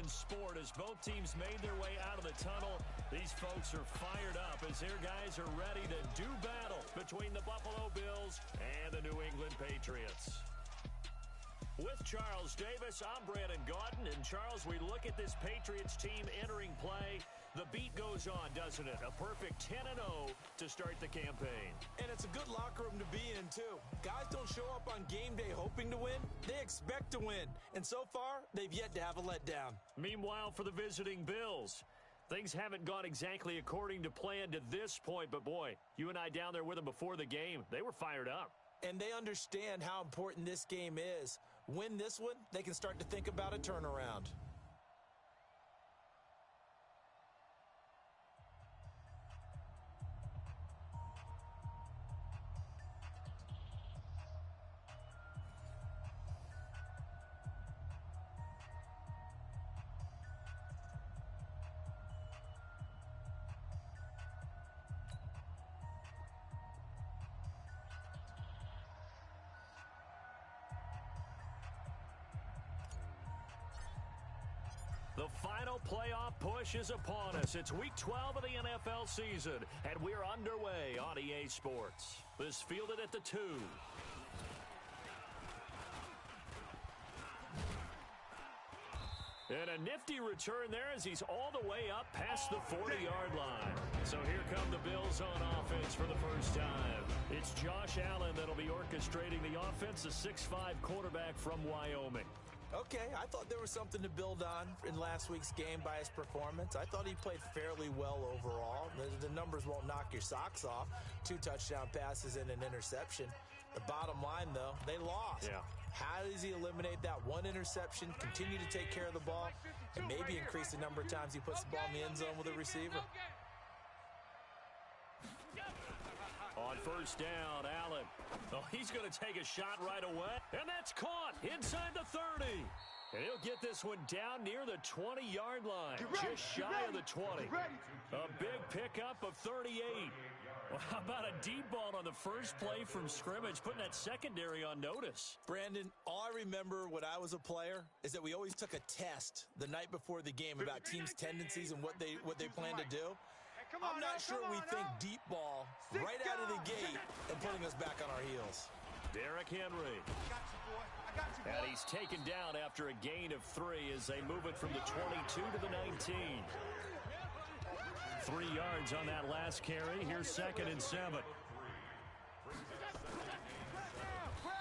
in sport as both teams made their way out of the tunnel. These folks are fired up as their guys are ready to do battle between the Buffalo Bills and the New England Patriots. With Charles Davis, I'm Brandon Gaudin. And, Charles, we look at this Patriots team entering play. The beat goes on, doesn't it? A perfect 10-0 to start the campaign. And it's a good locker room to be in, too. Guys don't show up on game day hoping to win. They expect to win. And so far, they've yet to have a letdown. Meanwhile, for the visiting Bills, things haven't gone exactly according to plan to this point. But, boy, you and I down there with them before the game, they were fired up. And they understand how important this game is. Win this one, they can start to think about a turnaround. The final playoff push is upon us. It's Week 12 of the NFL season, and we're underway on EA Sports. This fielded at the 2. And a nifty return there as he's all the way up past the 40-yard line. So here come the Bills on offense for the first time. It's Josh Allen that'll be orchestrating the offense, the 6'5" quarterback from Wyoming. Okay, I thought there was something to build on in last week's game by his performance. I thought he played fairly well overall. The numbers won't knock your socks off. 2 touchdown passes and an interception. The bottom line, though, they lost. Yeah. How does he eliminate that one interception, continue to take care of the ball, and maybe increase the number of times he puts the ball in the end zone with a receiver? On first down, Allen. Oh, he's going to take a shot right away. And that's caught inside the 30. And he'll get this one down near the 20-yard line. Just shy of the 20. A big pickup of 38. Well, how about a deep ball on the first play from scrimmage, putting that secondary on notice? Brandon, all I remember when I was a player is that we always took a test the night before the game about teams' tendencies and what they plan to do. I'm not sure we think deep ball right out of the gate and putting us back on our heels. Derrick Henry. And he's taken down after a gain of 3 as they move it from the 22 to the 19. 3 yards on that last carry. Here's 2nd and 7.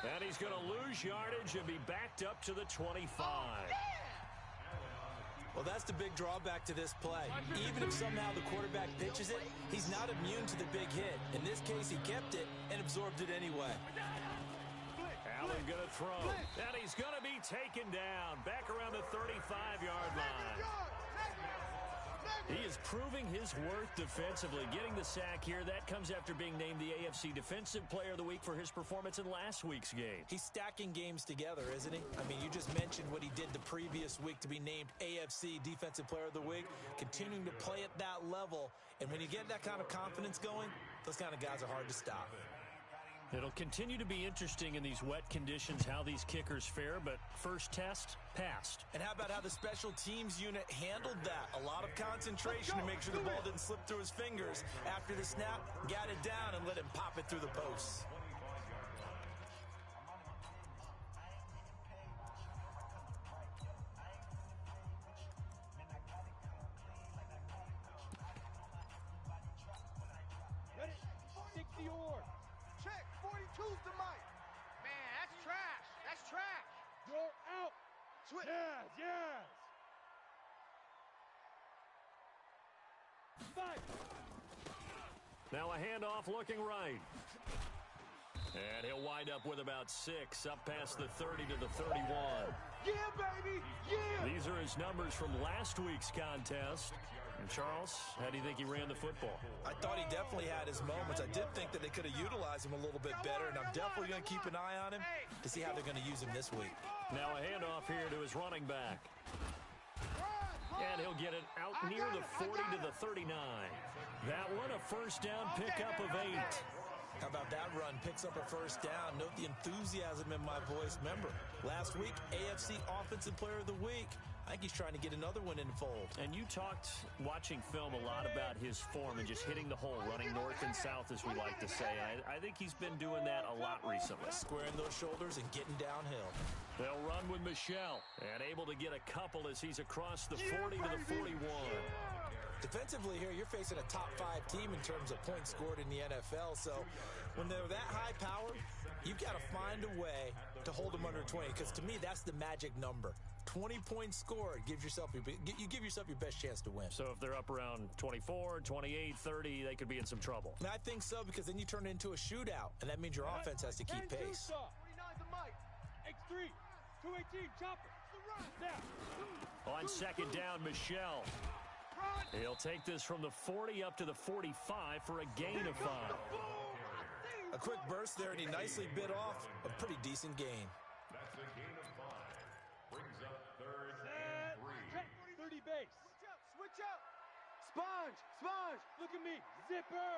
And he's going to lose yardage and be backed up to the 25. Well, that's the big drawback to this play. Even if somehow the quarterback pitches it, he's not immune to the big hit. In this case, he kept it and absorbed it anyway. Allen going to throw, and he's going to be taken down back around the 35-yard line. He is proving his worth defensively, getting the sack here. That comes after being named the AFC Defensive Player of the Week for his performance in last week's game. He's stacking games together, isn't he? I mean, you just mentioned what he did the previous week to be named AFC Defensive Player of the Week, continuing to play at that level. And when you get that kind of confidence going, those kind of guys are hard to stop. It'll continue to be interesting in these wet conditions how these kickers fare, but first test, passed. And how about how the special teams unit handled that? A lot of concentration to make sure the ball didn't slip through his fingers. After the snap, got it down and let him pop it through the posts. Ready? 60 or. Check, 42's the mic. Man, that's trash. That's trash. You're out. Switch. Yes, yes. Fight. Now a handoff looking right. And he'll wind up with about 6 up past the 30 to the 31. Yeah, baby. Yeah. These are his numbers from last week's contest. And Charles, how do you think he ran the football? I thought he definitely had his moments. I did think that they could have utilized him a little bit better, and I'm definitely going to keep an eye on him to see how they're going to use him this week. Now a handoff here to his running back. And he'll get it out near the 40 to the 39. That one a first down pickup of 8. How about that run? Picks up a first down. Note the enthusiasm in my voice. Remember, last week, AFC Offensive Player of the Week. I think he's trying to get another one in the fold. And you talked, watching film, a lot about his form and just hitting the hole, running north and south, as we like to say. I think he's been doing that a lot recently. Squaring those shoulders and getting downhill. They'll run with Michelle, and able to get a couple as he's across the 40 to the 41. Defensively here, you're facing a top 5 team in terms of points scored in the NFL. So when they're that high powered, you've got to find a way to hold them under 20. Because to me, that's the magic number. 20 points scored, you give yourself your best chance to win. So if they're up around 24, 28, 30, they could be in some trouble. And I think so, because then you turn it into a shootout, and that means your offense has to keep pace. 49 to Mike. X3, 218, chopper. On second down, Michelle. He'll take this from the 40 up to the 45 for a gain of 5. A quick burst there, and he nicely bit off a pretty decent gain. That's a gain of 5. Brings up third and 3. 30 base. Switch up. Sponge. Look at me. Zipper.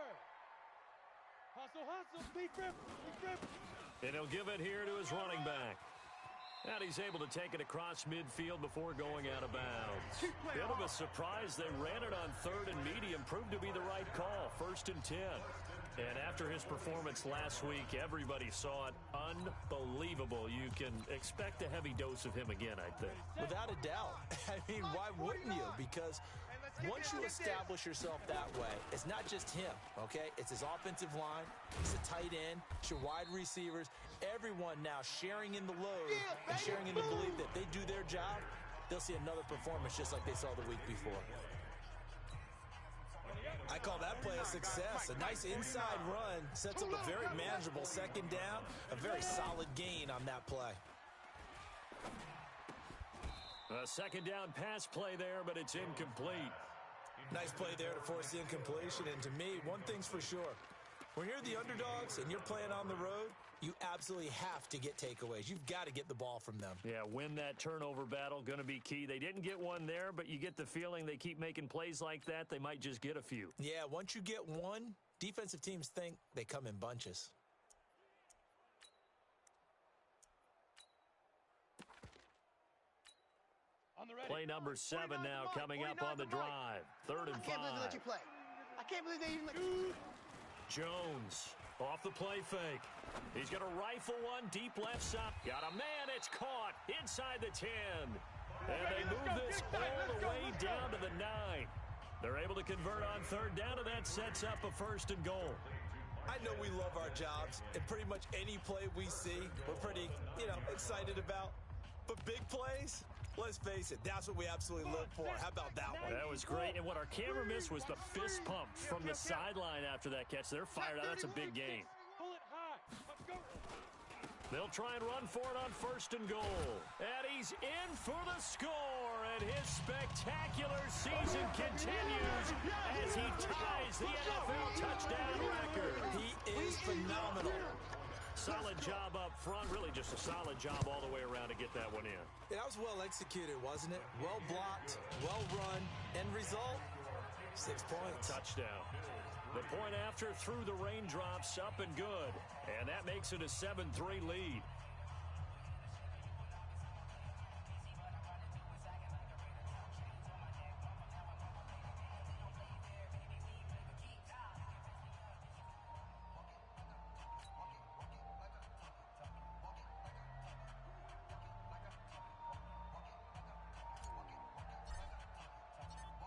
Hustle. Deep rip. And he'll give it here to his running back. And he's able to take it across midfield before going out of bounds. Bit of a surprise. They ran it on third and medium. Proved to be the right call. 1st and 10. And after his performance last week, everybody saw it. Unbelievable. You can expect a heavy dose of him again, I think. Without a doubt. I mean, why wouldn't you? Because once you establish yourself that way, it's not just him, okay? It's his offensive line, it's the tight end, it's your wide receivers, everyone now sharing in the load and sharing in the belief that they do their job, they'll see another performance just like they saw the week before. I call that play a success. A nice inside run sets up a very manageable second down, a very solid gain on that play. A second down pass play there, but it's incomplete. Nice play there to force the incompletion. And to me, one thing's for sure. When you're the underdogs and you're playing on the road, you absolutely have to get takeaways. You've got to get the ball from them. Yeah, win that turnover battle, going to be key. They didn't get one there, but you get the feeling they keep making plays like that, they might just get a few. Yeah, once you get one, defensive teams think they come in bunches. Play number 7 now coming up on the drive. 3rd and 5. I can't believe they let you play. I can't believe they even let you. Jones off the play fake. He's going to rifle one deep left side. Got a man. It's caught inside the 10. And they move this all the way down to the 9. They're able to convert on 3rd down, and that sets up a 1st and goal. I know we love our jobs, and pretty much any play we see, we're pretty, excited about. But big plays, let's face it, that's what we absolutely live for. How about that one? That was great, and what our camera missed was the fist pump from the sideline after that catch. They're fired out. That's a big gain. They'll try and run for it on 1st and goal. And he's in for the score, and his spectacular season continues as he ties the NFL touchdown record. He is phenomenal. Solid job up front, really just a solid job all the way around to get that one in. Yeah, that was well executed, wasn't it? Well blocked, well run, end result, 6 points. Touchdown. The point after through the raindrops, up and good. And that makes it a 7-3 lead.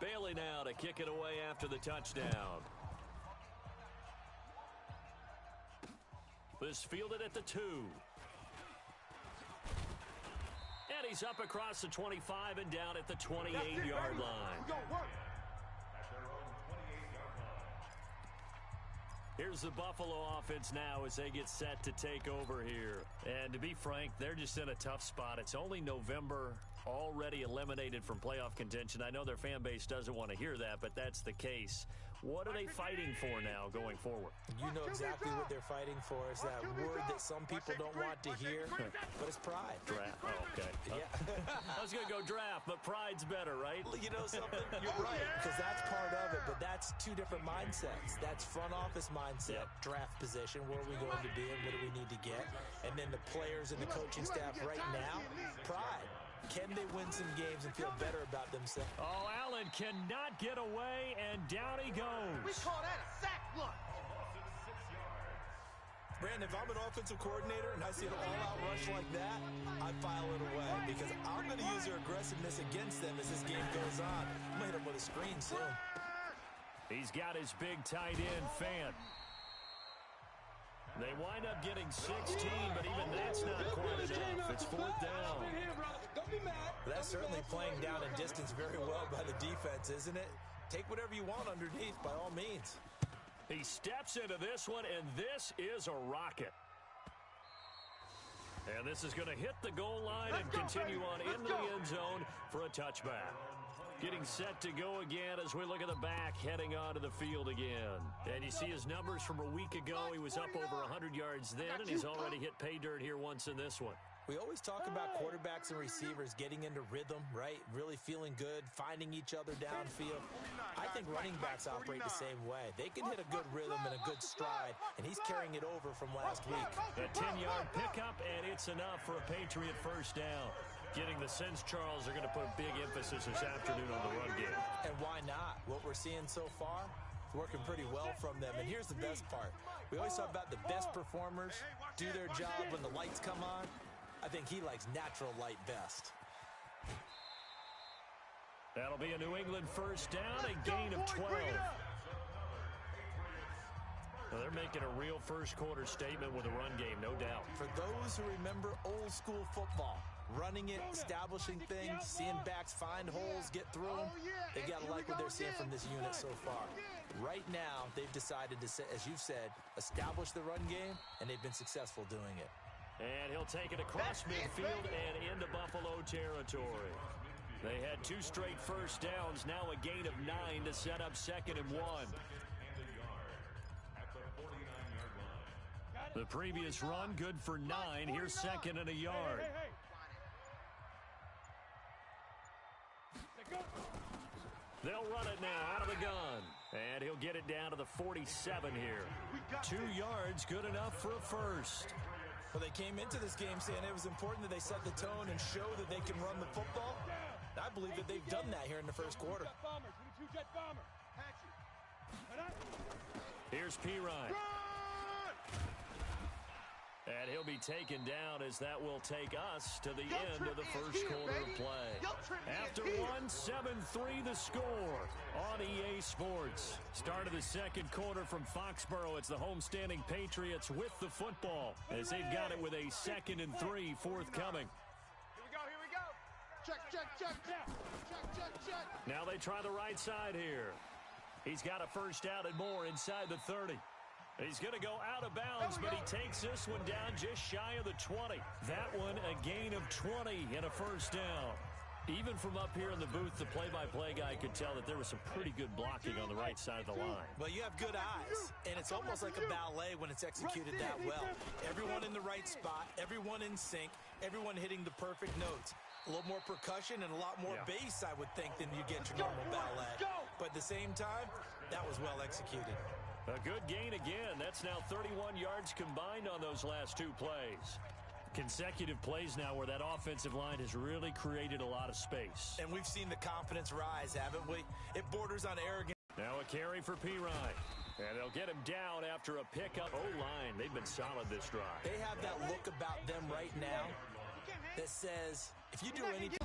Bailey now to kick it away after the touchdown. This fielded at the 2. And he's up across the 25 and down at the 28-yard line. Here's the Buffalo offense now as they get set to take over here. And to be frank, they're just in a tough spot. It's only November. already eliminated from playoff contention. I know their fan base doesn't want to hear that, but that's the case. What are they fighting for now going forward? You know exactly what they're fighting for. Is that word that some people don't want to hear, but it's pride. Draft. Oh, okay. Yeah. I was going to go draft, but pride's better, right? You know something? You're right, because that's part of it, but that's two different mindsets. That's front office mindset, draft position, where are we going to be and what do we need to get? And then the players and the coaching staff right now, pride. Can they win some games and feel better about themselves? Oh, Allen cannot get away, and down he goes. We call that a sack block. Brandon, if I'm an offensive coordinator and I see an all-out rush like that, I file it away because I'm going to use their aggressiveness against them as this game goes on. I'm going to hit them with a screen soon. He's got his big tight end, Fant. They wind up getting 16, but even that's not quite enough. It's fourth down. That's certainly playing down in distance very well by the defense, isn't it? Take whatever you want underneath, by all means. He steps into this one, and this is a rocket. And this is going to hit the goal line and continue on into the end zone for a touchback. Getting set to go again as we look at the back, heading onto the field again. And you see his numbers from a week ago. He was up over 100 yards then, and he's already hit pay dirt here once in this one. We always talk about quarterbacks and receivers getting into rhythm, right? Really feeling good, finding each other downfield. I think running backs operate the same way. They can hit a good rhythm and a good stride, and he's carrying it over from last week. A 10-yard pickup, and it's enough for a Patriot first down. Getting the sense Charles are going to put a big emphasis this afternoon on the run game. And why not? What we're seeing so far, it's working pretty well from them. And here's the best part. We always talk about the best performers do their job when the lights come on. I think he likes natural light best. That'll be a New England first down, a gain of 12. Well, they're making a real first-quarter statement with a run game, no doubt. For those who remember old-school football, running it, establishing things, seeing backs find holes, get through them, they got to like what they're seeing from this unit so far. Right now, they've decided to, as you've said, establish the run game, and they've been successful doing it. And he'll take it across midfield and into Buffalo territory. They had 2 straight first downs, now a gain of 9 to set up 2nd and 1. The previous run, good for 9. Here's 2nd and a yard. They'll run it now out of the gun. And he'll get it down to the 47 here. 2 yards, good enough for a first. Well, they came into this game saying it was important that they set the tone and show that they can run the football. I believe that they've done that here in the first quarter. Here's Pirine. And he'll be taken down as that will take us to the end of the first quarter of play. After 7-3 the score on EA Sports. Start of the second quarter from Foxborough. It's the homestanding Patriots with the football as they've got it with a 2nd and 3 forthcoming. Here we go. Check. Now they try the right side here. He's got a first down and more inside the 30. He's going to go out of bounds, but he takes this one down just shy of the 20. That one a gain of 20 and a first down. Even from up here in the booth, the play-by-play guy could tell that there was some pretty good blocking on the right side of the line. Well, you have good eyes, and it's almost like a ballet when it's executed that well. Everyone in the right spot, everyone in sync, everyone hitting the perfect notes. A little more percussion and a lot more bass, I would think, than you get your normal ballet. But at the same time, that was well executed. A good gain again. That's now 31 yards combined on those last 2 plays. Consecutive plays now where that offensive line has really created a lot of space. And we've seen the confidence rise, haven't we? It borders on arrogance. Now a carry for Pirine. And they'll get him down after a pickup. O-line, they've been solid this drive. They have that look about them right now that says, if you do anything...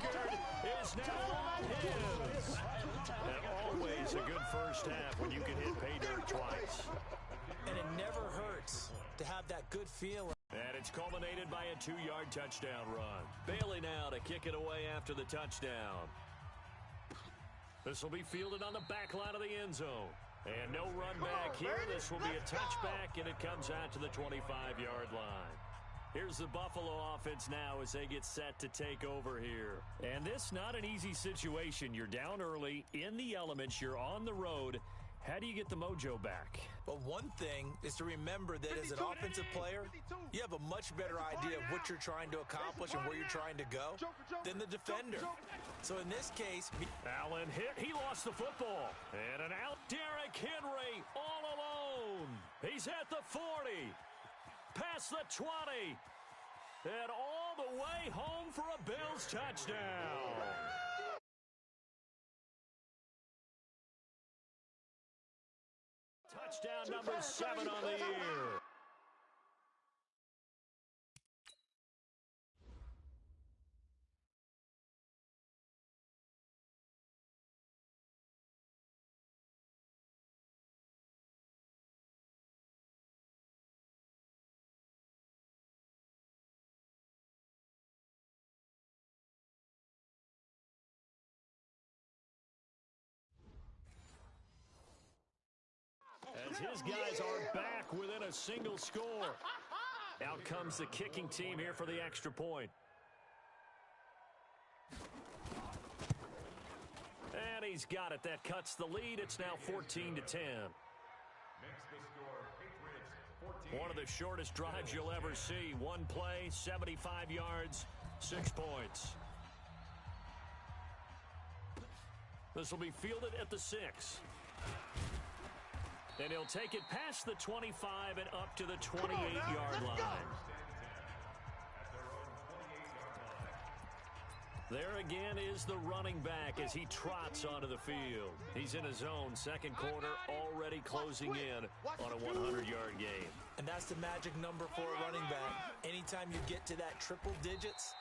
Is now his. And always a good first half when you can hit pay dirt twice. And it never hurts to have that good feeling. And it's culminated by a 2-yard touchdown run. Bailey now to kick it away after the touchdown. This will be fielded on the back line of the end zone. And no run back here. This will be a touchback, and it comes out to the 25-yard line. Here's the Buffalo offense now as they get set to take over here. And this not an easy situation. You're down early, in the elements, you're on the road. How do you get the mojo back? But one thing is to remember that as an offensive player, you have a much better idea of what you're trying to accomplish and where you're trying to go than the defender. So in this case, Allen hit. He lost the football. And an out. Derrick Henry all alone. He's at the 40. Past the 20. And all the way home for a Bills touchdown. Touchdown number 7 on the year. As his guys are back within a single score. Out comes the kicking team here for the extra point. And he's got it. That cuts the lead. It's now 14-10. One of the shortest drives you'll ever see. One play, 75 yards, 6 points. This will be fielded at the 6. And he'll take it past the 25 and up to the 28-yard line. There again is the running back as he trots onto the field. He's in his own second quarter, already closing in on a 100-yard game. And that's the magic number for a running back. Anytime you get to that triple digits,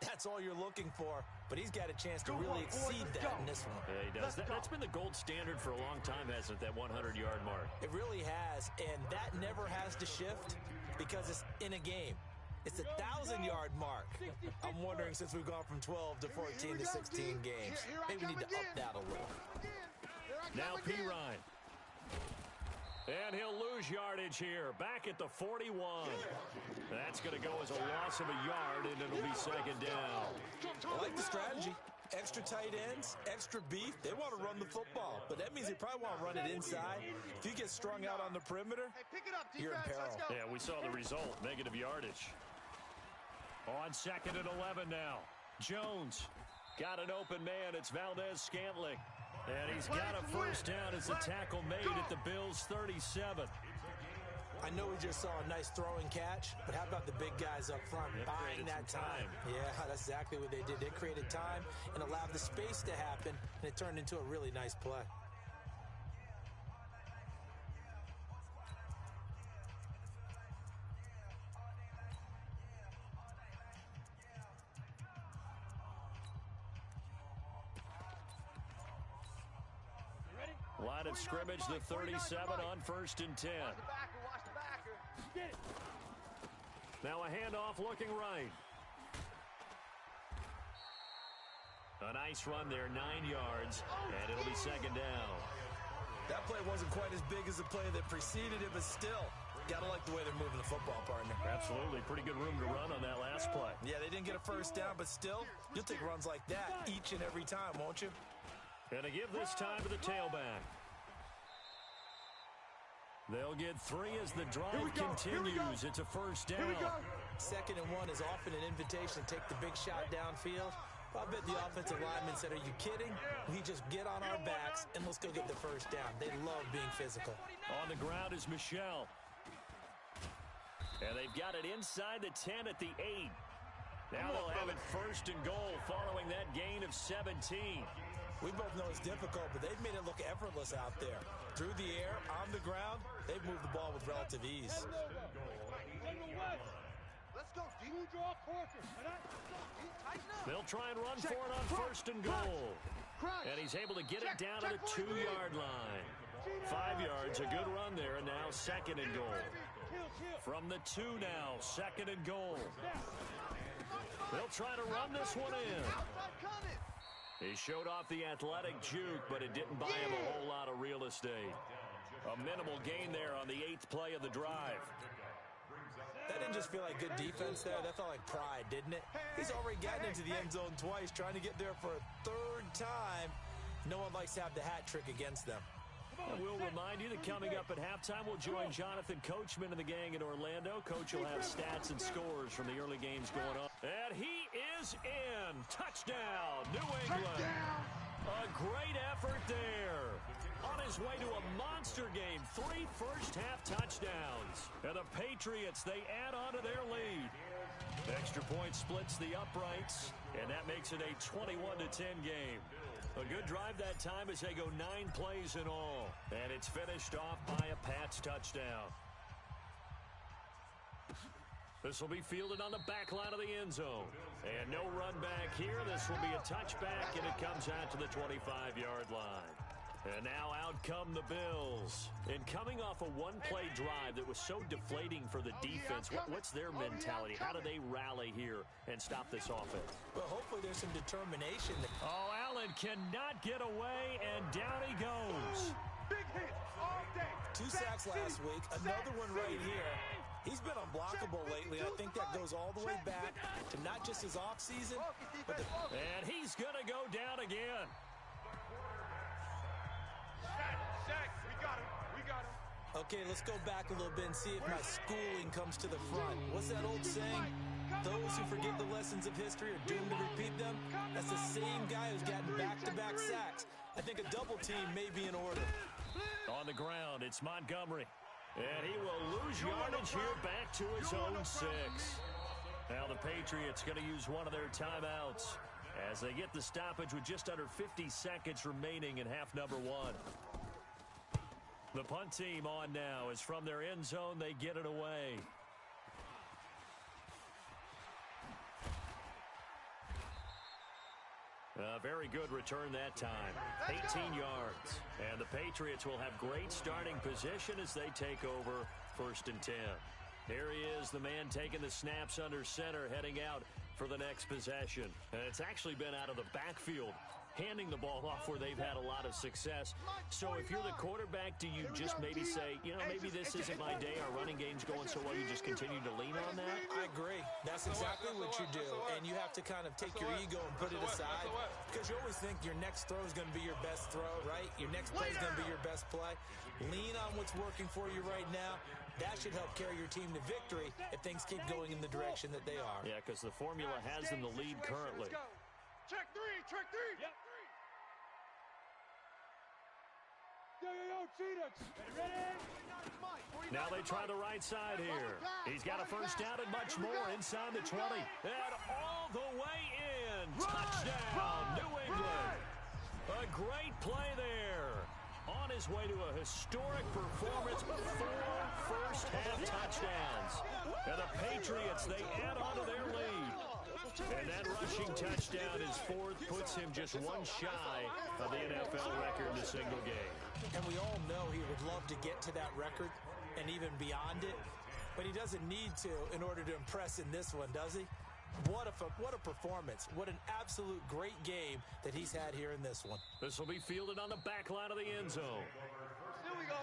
that's all you're looking for. But he's got a chance to really exceed that in this one. Yeah, he does. That's been the gold standard for a long time, hasn't it, that 100-yard mark? It really has, and that never has to shift because it's in a game. It's a 1,000-yard mark. I'm wondering, since we've gone from 12 to 14 to 16 games, maybe we need to up that a little. Now P. Ryan. And he'll lose yardage here. Back at the 41. That's going to go as a loss of a yard, and it'll be second down. I like the strategy. Extra tight ends, extra beef. They want to run the football, but that means they probably want to run it inside. If you get strung out on the perimeter, you're in peril. Yeah, we saw the result. Negative yardage. On second and 11 now. Jones got an open man. It's Valdez-Scantling. And he's got a first down as the tackle made at the Bills' 37. I know we just saw a nice throwing catch, but how about the big guys up front buying that time? Yeah, that's exactly what they did. They created time and allowed the space to happen, and it turned into a really nice play. Line of scrimmage, the 37 on 1st and 10. Now a handoff looking right. A nice run there, 9 yards, and it'll be second down. That play wasn't quite as big as the play that preceded it, but still, gotta like the way they're moving the football, partner. Absolutely, pretty good room to run on that last play. Yeah, they didn't get a first down, but still, you'll take runs like that each and every time, won't you? And to give this time to the tailback. They'll get 3 as the drive continues. It's a first down. Second and 1 is often an invitation to take the big shot downfield. I bet the offensive lineman said, are you kidding? We just get on our backs and let's go get the first down. They love being physical. On the ground is Michel. And they've got it inside the 10 at the 8. Now they'll have it first and goal following that gain of 17. We both know it's difficult, but they've made it look effortless out there. Through the air, on the ground, they've moved the ball with relative ease. Let's go, D. Draw quarter. They'll try and run for it on first and goal. And he's able to get it down to the 2-yard line. 5 yards, a good run there, and now second and goal. From the 2 now, second and goal. They'll try to run this one in. He showed off the athletic juke, but it didn't buy him a whole lot of real estate. A minimal gain there on the 8th play of the drive. That That didn't just feel like good defense there. That felt like pride, didn't it? He's already gotten into the end zone twice, trying to get there for a third time. No one likes to have the hat trick against them. And we'll remind you that coming up at halftime, we'll join Jonathan Coachman and the gang in Orlando. Coach will have stats and scores from the early games going on. And he is in. Touchdown, New England. A great effort there. On his way to a monster game, 3 first-half touchdowns. And the Patriots, they add on to their lead. Extra point splits the uprights, and that makes it a 21-10 game. A good drive that time as they go 9 plays in all. And it's finished off by a Pats touchdown. This will be fielded on the back line of the end zone. And no run back here. This will be a touchback, and it comes out to the 25-yard line. And now out come the Bills. And coming off a one-play drive that was so deflating for the defense, what's their mentality? How do they rally here and stop this offense? Well, hopefully there's some determination. Oh, Allen cannot get away, and down he goes. Big hit all day. 2 sacks last week, another one right here. He's been unblockable lately. I think that goes all the way back to not just his offseason, but and he's going to go down again. Sack. We got him. Okay, let's go back a little bit and see if my schooling comes to the front. What's that old saying? Those who forget the lessons of history are doomed to repeat them. That's the same guy who's gotten back-to-back sacks. I think a double team may be in order. On the ground, it's Montgomery. And he will lose yardage here back to his own 6. Now the Patriots going to use one of their timeouts as they get the stoppage with just under 50 seconds remaining in half number 1. The punt team on now is from their end zone. They get it away. A very good return that time. 18 yards. And the Patriots will have great starting position as they take over 1st and 10. Here he is, the man taking the snaps under center, heading out for the next possession. And it's actually been out of the backfield, handing the ball off where they've had a lot of success. So if you're the quarterback, do you just maybe say, you know, maybe this isn't my day, our running game's going so well, you just continue to lean on that? I agree. That's exactly what you do. And you have to kind of take your ego and put it aside, because you always think your next throw is going to be your best throw, right? Your next play is going to be your best play. Lean on what's working for you right now. That should help carry your team to victory if things keep going in the direction that they are. Yeah, because the formula has them the lead currently. Check 3. Yep. Now they try the right side here. He's got a first down and much more inside the 20. And all the way in. Touchdown, New England. A great play there. On his way to a historic performance, 4 first-half touchdowns. And the Patriots, they add on to their lead. And that rushing touchdown, his 4th, puts him just one shy of the NFL record in a single game. And we all know he would love to get to that record and even beyond it, but he doesn't need to in order to impress in this one, does he? What a performance. What an absolute great game that he's had here in this one. This will be fielded on the back line of the end zone. Here we go.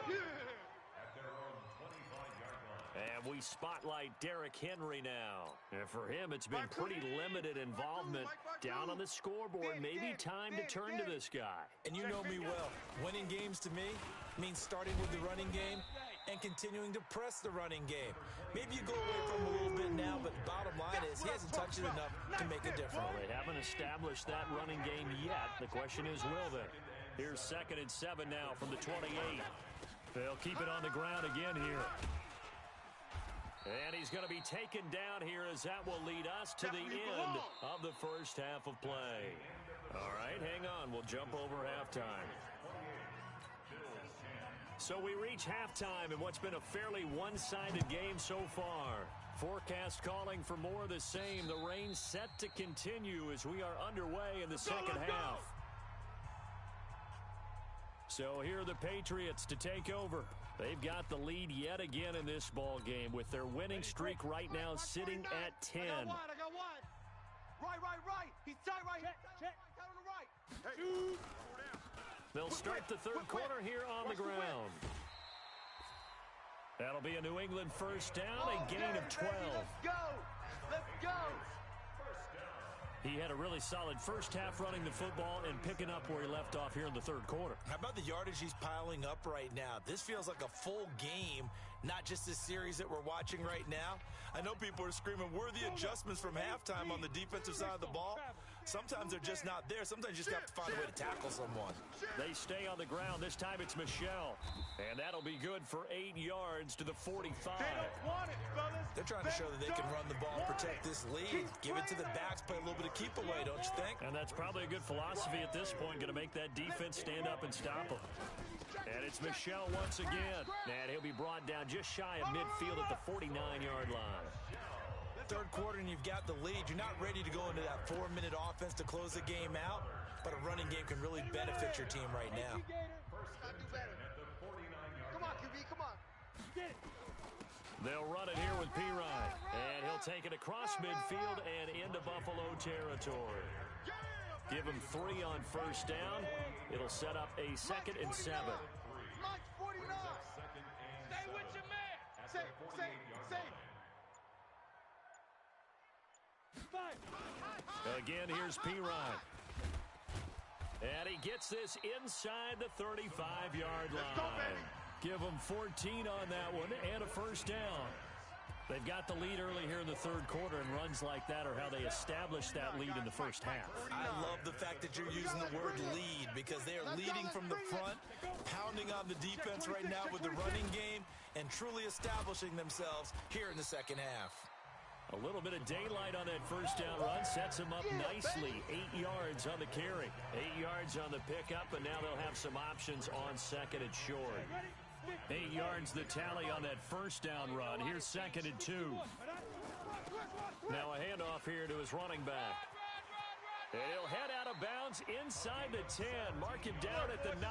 And we spotlight Derrick Henry now. And for him, it's been pretty limited involvement down on the scoreboard. Maybe time to turn to this guy. And you know me well. Winning games to me means starting with the running game and continuing to press the running game. Maybe you go away from him a little bit now, but bottom line is he hasn't touched it enough to make a difference. Well, they haven't established that running game yet. The question is, will they? Here's 2nd and 7 now from the 28. They'll keep it on the ground again here. And he's going to be taken down here as that will lead us to the end of the first half of play. All right, hang on. We'll jump over halftime. So we reach halftime in what's been a fairly one-sided game so far. Forecast calling for more of the same. The rain set to continue as we are underway in the second half. So here are the Patriots to take over. They've got the lead yet again in this ball game with their winning streak right now sitting at 10. I got one. Right. He's tight right. Check. Down on the right. Hey. They'll start the third quarter here on the ground. That'll be a New England first down, a gain of 12. Let's go. Let's go. He had a really solid first half running the football and picking up where he left off here in the third quarter. How about the yardage he's piling up right now? This feels like a full game, not just this series that we're watching right now. I know people are screaming, worthy adjustments from halftime on the defensive side of the ball. Sometimes they're just not there. Sometimes you just have to find a way to tackle someone. They stay on the ground. This time it's Michelle. And that'll be good for 8 yards to the 45. They don't want it, fellas. They're trying to show that they can run the ball and protect this lead. Give it to the backs, play a little bit of keep away, don't you think? And that's probably a good philosophy at this point, going to make that defense stand up and stop them. And it's Michelle once again. And he'll be brought down just shy of midfield at the 49-yard line. Third quarter and you've got the lead. You're not ready to go into that 4-minute offense to close the game out, but a running game can really benefit your team right now. Come on, QB, come on. They'll run it here with Pirine. And he'll take it across midfield and into Buffalo territory. Give him 3 on first down. It'll set up a 2nd and 7. Mike 49. Stay with your man. Say. Again, here's Pirine. And he gets this inside the 35-yard line. Give him 14 on that one and a first down. They've got the lead early here in the third quarter, and runs like that are how they establish that lead in the first half. I love the fact that you're using the word lead because they are leading from the front, pounding on the defense right now with the running game, and truly establishing themselves here in the second half. A little bit of daylight on that first down run sets him up nicely. 8 yards on the carry, 8 yards on the pickup, and now they'll have some options on second and short. 8 yards the tally on that first down run. Here's 2nd and 2. Now a handoff here to his running back. And he'll head out of bounds inside the 10. Mark him down at the 9.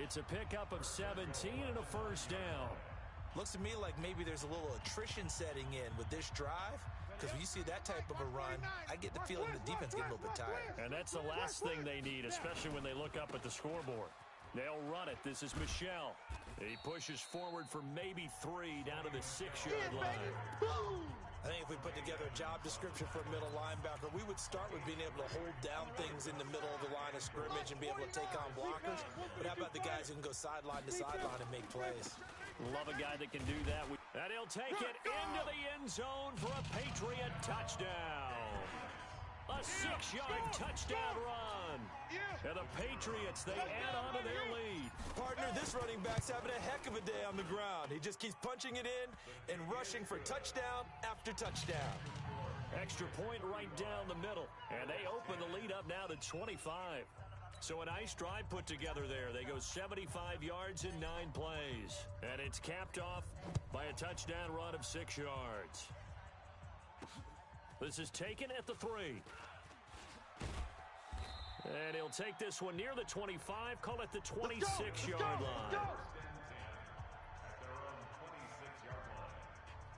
It's a pickup of 17 and a first down. Looks to me like maybe there's a little attrition setting in with this drive, because when you see that type of a run, I get the feeling the defense getting a little bit tired. And that's the last thing they need, especially when they look up at the scoreboard. They'll run it. This is Michelle. He pushes forward for maybe 3 down to the 6-yard line. I think if we put together a job description for a middle linebacker, we would start with being able to hold down things in the middle of the line of scrimmage and be able to take on blockers. But how about the guys who can go sideline to sideline and make plays? Love a guy that can do that. And he'll take it into the end zone for a Patriot touchdown. A 6-yard touchdown run. And the Patriots, they add on to their lead. Partner, this running back's having a heck of a day on the ground. He just keeps punching it in and rushing for touchdown after touchdown. Extra point right down the middle. And they open the lead up now to 25. So a nice drive put together there. They go 75 yards in 9 plays. And it's capped off by a touchdown run of 6 yards. This is taken at the 3. And he'll take this one near the 25, call it the 26-yard line.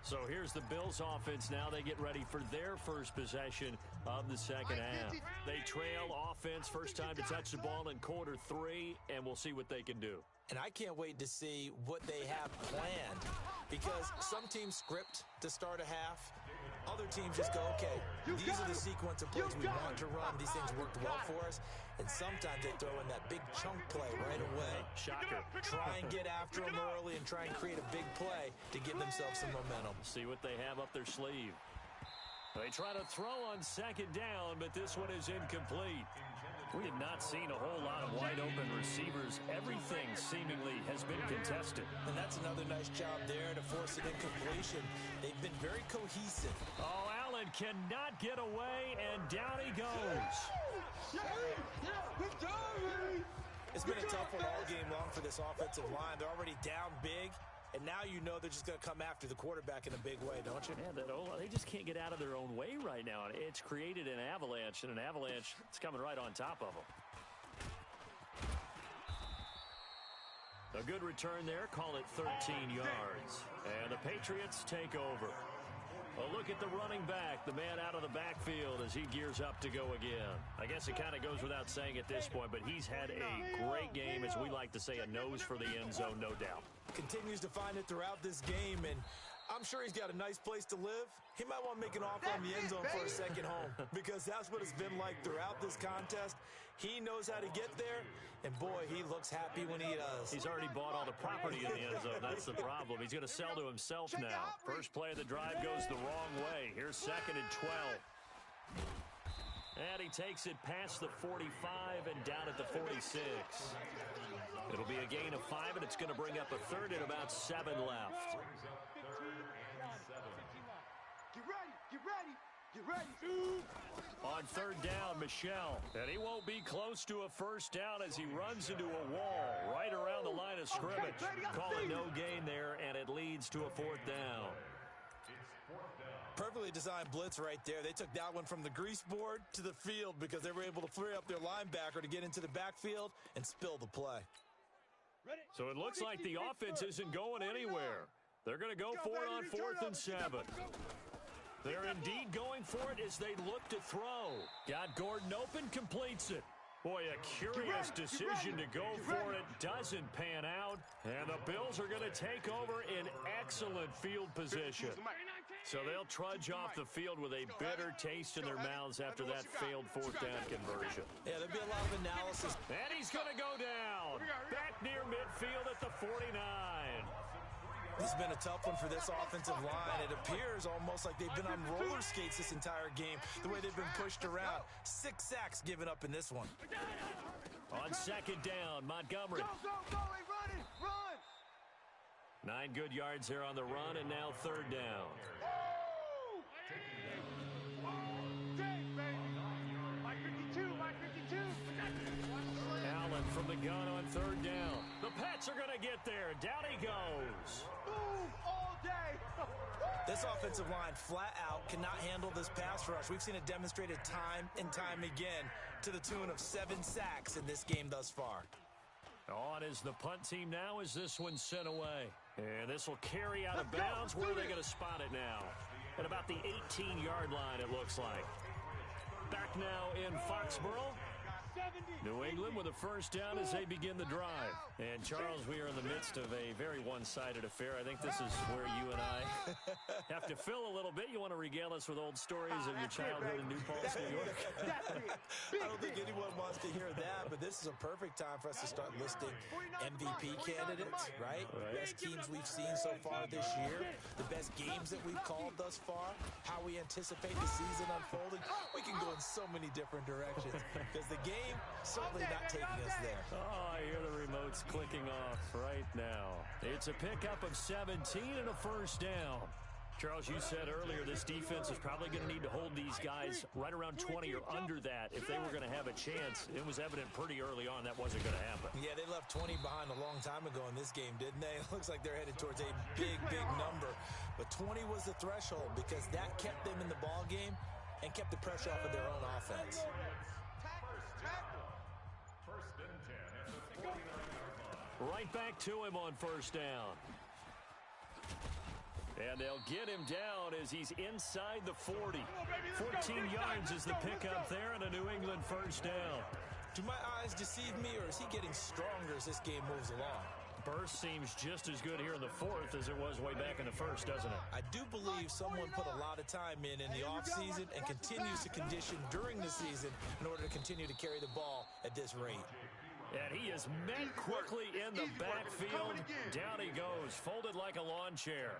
So here's the Bills offense now. They get ready for their first possession of the second half. They trail offense, first time to touch the ball in quarter 3, and we'll see what they can do. And I can't wait to see what they have planned, because some teams script to start a half. Other teams just go, okay, these are the sequence of plays we want to run. These things worked well for us. And sometimes they throw in that big chunk play right away. Shocker. Try and get after them early and try and create a big play to give themselves some momentum. See what they have up their sleeve. They try to throw on second down, but this one is incomplete. We have not seen a whole lot of wide-open receivers. Everything seemingly has been contested. And that's another nice job there to force an incompletion. They've been very cohesive. Oh, Allen cannot get away, and down he goes. It's been a tough one all game long for this offensive line. They're already down big. And now you know they're just going to come after the quarterback in a big way, don't you? Yeah, they just can't get out of their own way right now. It's created an avalanche, and an avalanche is coming right on top of them. A good return there. Call it 13 yards. And the Patriots take over. A look at the running back, the man out of the backfield as he gears up to go again. I guess it kind of goes without saying at this point, but he's had a great game, as we like to say, a nose for the end zone, no doubt. Continues to find it throughout this game, and I'm sure he's got a nice place to live. He might want to make an offer on the end zone for a second home, because that's what it's been like throughout this contest. He knows how to get there, and boy, he looks happy when he does. He's already bought all the property in the end zone. That's the problem. He's going to sell to himself now. First play of the drive goes the wrong way. Here's 2nd and 12. And he takes it past the 45 and down at the 46. It'll be a gain of 5, and it's going to bring up a 3rd and about 7 left. Get ready, get ready, get ready. On 3rd down, Michel. And he won't be close to a first down as he runs into a wall right around the line of scrimmage. Call it no gain there, and it leads to a 4th down. Perfectly designed blitz right there. They took that one from the grease board to the field because they were able to free up their linebacker to get into the backfield and spill the play. So it looks like the offense isn't going anywhere. They're going to go for it on 4th and 7. They're indeed going for it as they look to throw. Got Gordon open, completes it. Boy, a curious decision to go for it. Doesn't pan out. And the Bills are going to take over in excellent field position. So they'll trudge off the field with a bitter taste in their mouths after that failed 4th down conversion. Yeah, there'll be a lot of analysis. And he's going to go down. Back near midfield at the 49. This has been a tough one for this offensive line. It appears almost like they've been on roller skates this entire game, the way they've been pushed around. 6 sacks given up in this one. On 2nd down, Montgomery. Go, he's running, run. 9 good yards there on the run, and now 3rd down. Allen from the gun on 3rd down. The Pats are going to get there. Down he goes. Boom, all day. This offensive line flat out cannot handle this pass rush. We've seen it demonstrated time and time again to the tune of 7 sacks in this game thus far. On is the punt team now as this one's sent away. And this will carry out of bounds. Where are they going to spot it now? At about the 18-yard line, it looks like. Back now in Foxborough. New England with a first down as they begin the drive. And, Charles, we are in the midst of a very one-sided affair. I think this is where you and I have to fill a little bit. You want to regale us with old stories of your childhood in New Paltz, New York? I don't think anyone wants to hear that, but this is a perfect time for us to start listing MVP candidates, right? Best teams we've seen so far this year, the best games that we've called thus far, how we anticipate the season unfolding. We can go in so many different directions because the game certainly not taking us there. Oh, I hear the remotes clicking off right now. It's a pickup of 17 and a first down. Charles, you said earlier this defense is probably going to need to hold these guys right around 20 or under that if they were going to have a chance. It was evident pretty early on that wasn't going to happen. Yeah, they left 20 behind a long time ago in this game, didn't they? It looks like they're headed towards a big number. But 20 was the threshold because that kept them in the ball game and kept the pressure off of their own offense. Right back to him on first down. And they'll get him down as he's inside the 40. 14 yards is the pickup there and a New England first down. Do my eyes deceive me, or is he getting stronger as this game moves along? Burst seems just as good here in the 4th as it was way back in the 1st, doesn't it? I do believe someone put a lot of time in the offseason and continues to condition during the season in order to continue to carry the ball at this rate. And he is met quickly in the backfield. Down he goes, folded like a lawn chair.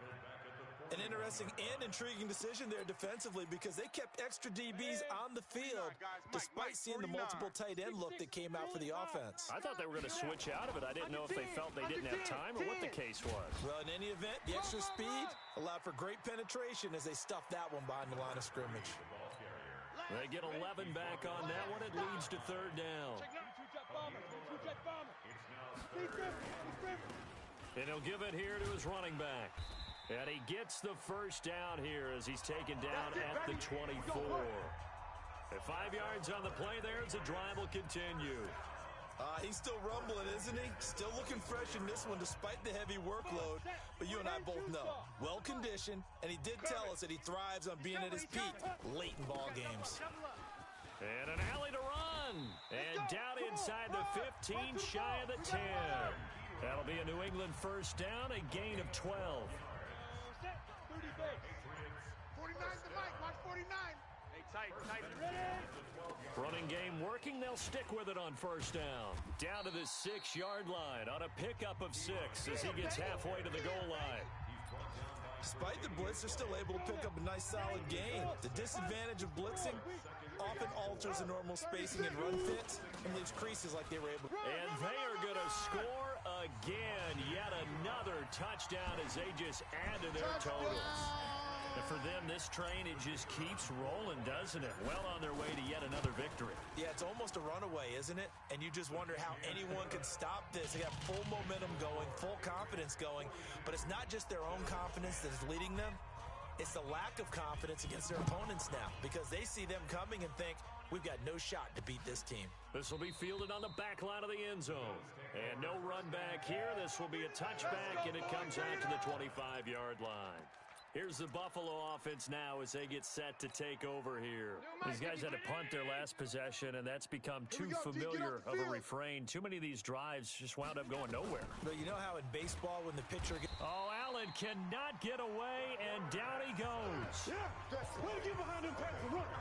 An interesting and intriguing decision there defensively because they kept extra DBs on the field despite seeing the multiple tight end look that came out for the offense. I thought they were going to switch out of it. I didn't know if they felt they didn't have time or what the case was. Well, in any event, the extra speed allowed for great penetration as they stuffed that one behind the line of scrimmage. They get 11 back on that one. It leads to 3rd down. And he'll give it here to his running back. And he gets the first down here as he's taken down at the 24. At 5 yards on the play there as the drive will continue. He's still rumbling, isn't he? Still looking fresh in this one despite the heavy workload. But you and I both know, well-conditioned, and he did tell us that he thrives on being at his peak late in ball games. And an alley to run. And down inside the 15, shy of the 10. That'll be a New England first down, a gain of 12. 49's the mic. Watch 49. Hey, tight. Running game working. They'll stick with it on first down. Down to the 6-yard line on a pickup of 6 as he gets halfway to the goal line. Despite the blitz, they're still able to pick up a nice solid gain. The disadvantage of blitzing often alters the normal spacing and run fits and leaves creases like they were able to. And they are going to score again. Yet another touchdown as they just add to their totals. And for them, this train, it just keeps rolling, doesn't it? Well on their way to yet another victory. Yeah, it's almost a runaway, isn't it? And you just wonder how anyone can stop this. They got full momentum going, full confidence going. But it's not just their own confidence that is leading them. It's the lack of confidence against their opponents now because they see them coming and think, we've got no shot to beat this team. This will be fielded on the back line of the end zone. And no run back here. This will be a touchback, and it comes out to the 25-yard line. Here's the Buffalo offense now as they get set to take over here. These guys had to punt their last possession, and that's become too familiar of a refrain. Too many of these drives just wound up going nowhere. But you know how in baseball when the pitcher gets... Oh, Allen cannot get away, and down he goes.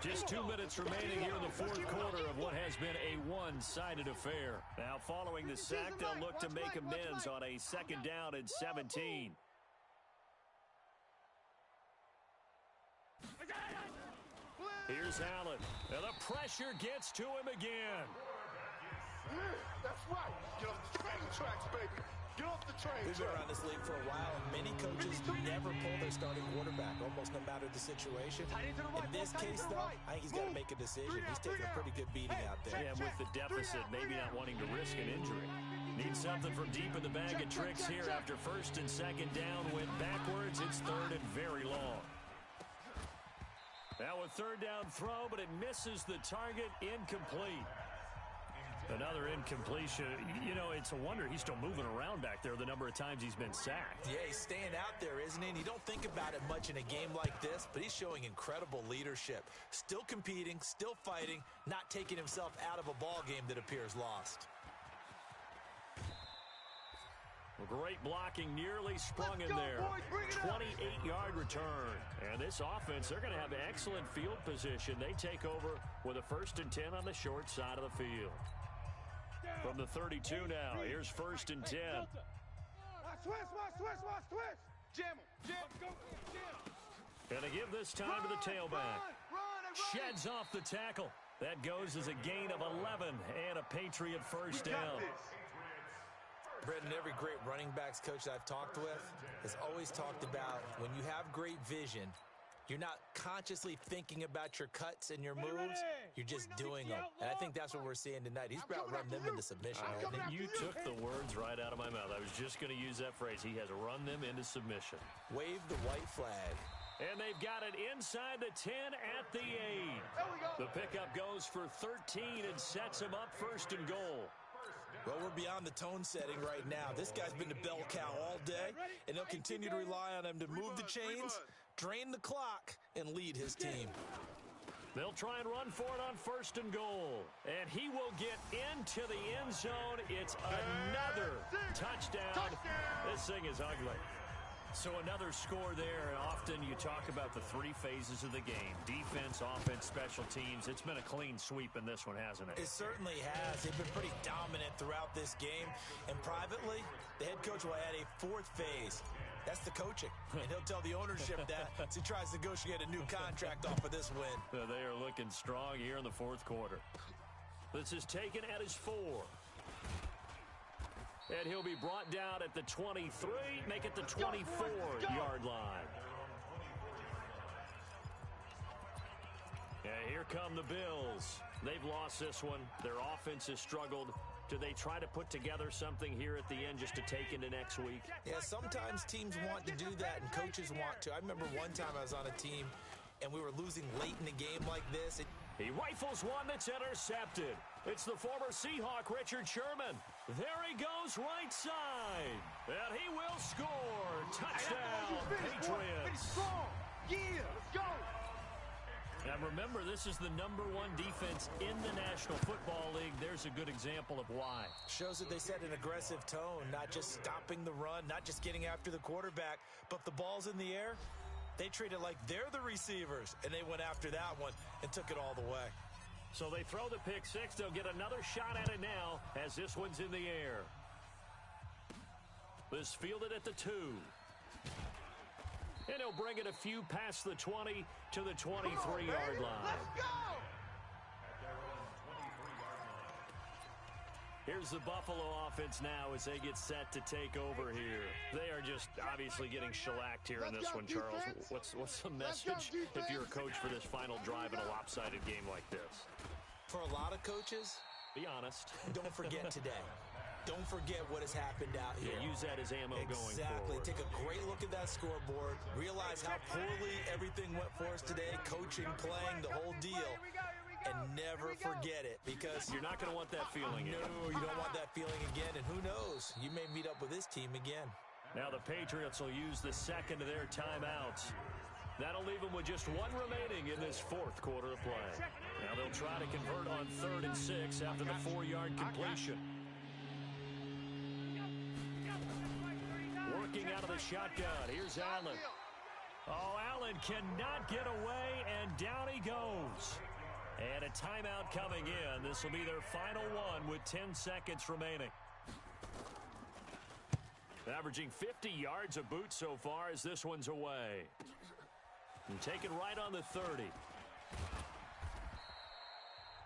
Just 2 minutes remaining here in the fourth quarter of what has been a one-sided affair. Now, following the sack, they'll look to make amends on a 2nd down and 17. Here's Allen. And the pressure gets to him again. That's right. Get off the train tracks, baby. Get off the train We've been around this league for a while, and many coaches never pull their starting quarterback, almost no matter the situation. In this case, though, I think he's got to make a decision. He's taking a pretty good beating out there. Yeah, with the deficit, maybe not wanting to risk an injury. Needs something from deep in the bag of tricks here after 1st and 2nd down went backwards. It's 3rd and very long. Now a 3rd down throw, but it misses the target, incomplete. Another incompletion. You know, it's a wonder he's still moving around back there the number of times he's been sacked. Yeah, he's staying out there, isn't he? And you don't think about it much in a game like this, but he's showing incredible leadership. Still competing, still fighting, not taking himself out of a ball game that appears lost. Great blocking, nearly sprung in there. 28-yard return. And this offense, they're going to have excellent field position. They take over with a 1st and 10 on the short side of the field. From the 32 now, here's 1st and 10. Watch twist. Jam him. And they give this time to the tailback. Sheds off the tackle. That goes as a gain of 11 and a Patriot first down. Brendan, every great running backs coach that I've talked with has always talked about when you have great vision, you're not consciously thinking about your cuts and your moves. You're just doing them. And I think that's what we're seeing tonight. He's about to run them into submission. You took the words right out of my mouth. I was just going to use that phrase. He has run them into submission. Wave the white flag. And they've got it inside the 10 at the 8. The pickup goes for 13 and sets him up 1st and goal. Well, we're beyond the tone setting right now. This guy's been the bell cow all day, and they'll continue to rely on him to move the chains, drain the clock, and lead his team. They'll try and run for it on 1st and goal. And he will get into the end zone. It's another touchdown. This thing is ugly. So another score there. Often you talk about the 3 phases of the game. Defense, offense, special teams. It's been a clean sweep in this one, hasn't it? It certainly has. They've been pretty dominant throughout this game. And privately, the head coach will add a 4th phase. That's the coaching. And he'll tell the ownership that as he tries to negotiate a new contract off of this win. They are looking strong here in the 4th quarter. This is taken at his 4. And he'll be brought down at the 23, make it the 24-yard line. And here come the Bills. They've lost this one. Their offense has struggled. Do they try to put together something here at the end just to take into next week? Yeah, sometimes teams want to do that and coaches want to. I remember one time I was on a team and we were losing late in the game like this. He rifles one that's intercepted. It's the former Seahawk, Richard Sherman. There he goes, right side. And he will score. Touchdown, Patriots. Finish strong. Yeah, let's go. And remember, this is the #1 defense in the National Football League. There's a good example of why. Shows that they set an aggressive tone, not just stopping the run, not just getting after the quarterback, but if the ball's in the air, they treat it like they're the receivers, and they went after that one and took it all the way. So they throw the pick six. They'll get another shot at it now as this one's in the air. This fielded at the 2. And he'll bring it a few past the 20 to the 23-yard line. Let's go. Here's the Buffalo offense now as they get set to take over here. They are just obviously getting shellacked here in this one, Charles. What's the message if you're a coach for this final drive in a lopsided game like this? For a lot of coaches, be honest. Don't forget today. Don't forget what has happened out here. Yeah, use that as ammo going forward. Exactly. Take a great look at that scoreboard. Realize how poorly everything went for us today. Coaching, playing, the whole deal. And never forget it, because you're not going to want that feeling again. No, you don't want that feeling again, and who knows? You may meet up with this team again. Now the Patriots will use the second of their timeouts. That'll leave them with just one remaining in this fourth quarter of play. Now they'll try to convert on 3rd and 6 after the 4-yard completion. Working out of the shotgun. Here's Allen. Oh, Allen cannot get away, and down he goes. And a timeout coming in. This will be their final one with 10 seconds remaining. Averaging 50 yards a boot so far as this one's away. And taken right on the 30.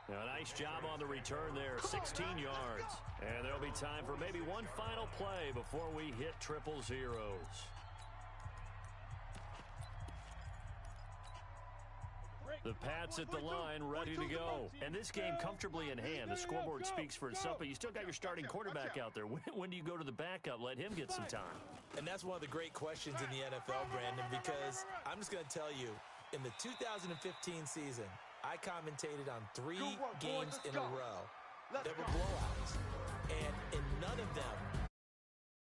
Now, a nice job on the return there, 16 yards. And there'll be time for maybe one final play before we hit triple zeros. The Pats at the line, ready to go. And this game comfortably in hand. The scoreboard speaks for itself, but you still got your starting quarterback out there. When do you go to the backup? Let him get some time. And that's one of the great questions in the NFL, Brandon, because I'm just going to tell you, in the 2015 season, I commentated on 3 games in a row that were blowouts. And in none of them